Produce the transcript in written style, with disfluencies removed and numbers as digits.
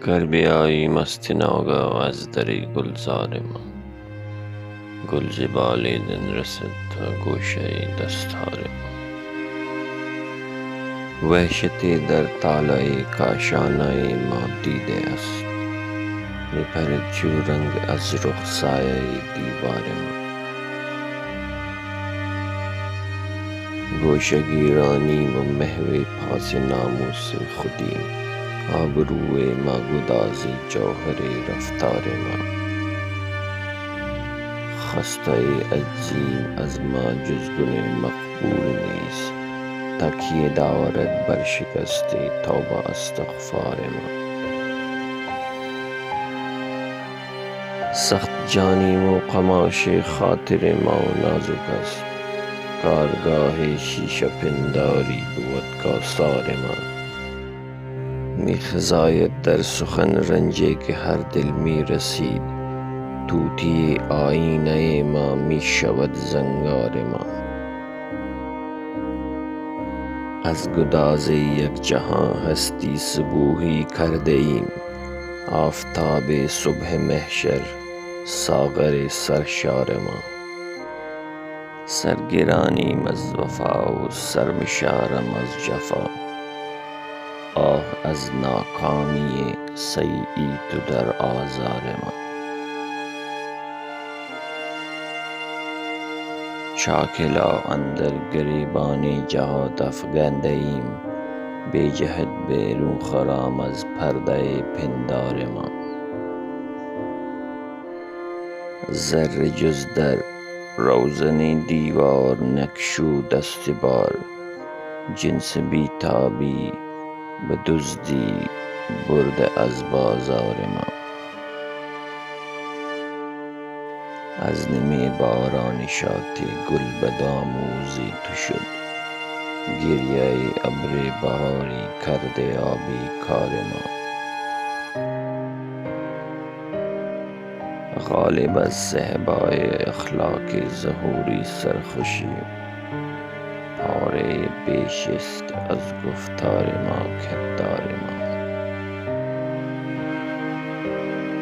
گر بیایی مست ناگاه از در گلزار ما، گل ز بالیدن رسد تا گوشه دستار ما. وحشتی در طالع کاشانه ما دیده است، می پرد چو رنگ از رخ سایه دیوار ما. گوشه گیرانیم و محو پاس ناموس خودیم، آبروی ما گداز جوهر رفتار ما. خسته عجزیم از ما جز گل مقبول نیست، تکیه دارد بر شکست توبه استغفار ما. سخت جانیم و قماش خاطر ما نازک است، کارگاه شیشه پنداری بود کاسار ما. می خزاید در سخن رنجی که هر دل می رسید، طوطی آیینه ما می شود زنگار ما. از گداز یک جهان هستی صبوحی کرده ایم، آفتاب صبح محشر ساغر سرشار ما. سرگرانیم از وفا و سرمشارم از جفا، آه از ناکامی سعی تو در آزار ما. چاکلا اندر گریبان جهات افگنده ایم، بی جهت بیرون خرام از پرده پندار ما. ذره جز در روزن دیوار نگشود دست بار، جنس بی تابی به دزدی برده از بازار ما. از نمی باران شاخ گل به داموز تو شد، گریه ابر بهاری کرده آبی کار ما. غالب از صهبای اخلاق ظهوری سرخوشی، پاره بیش است از گفتار ما کردار ما.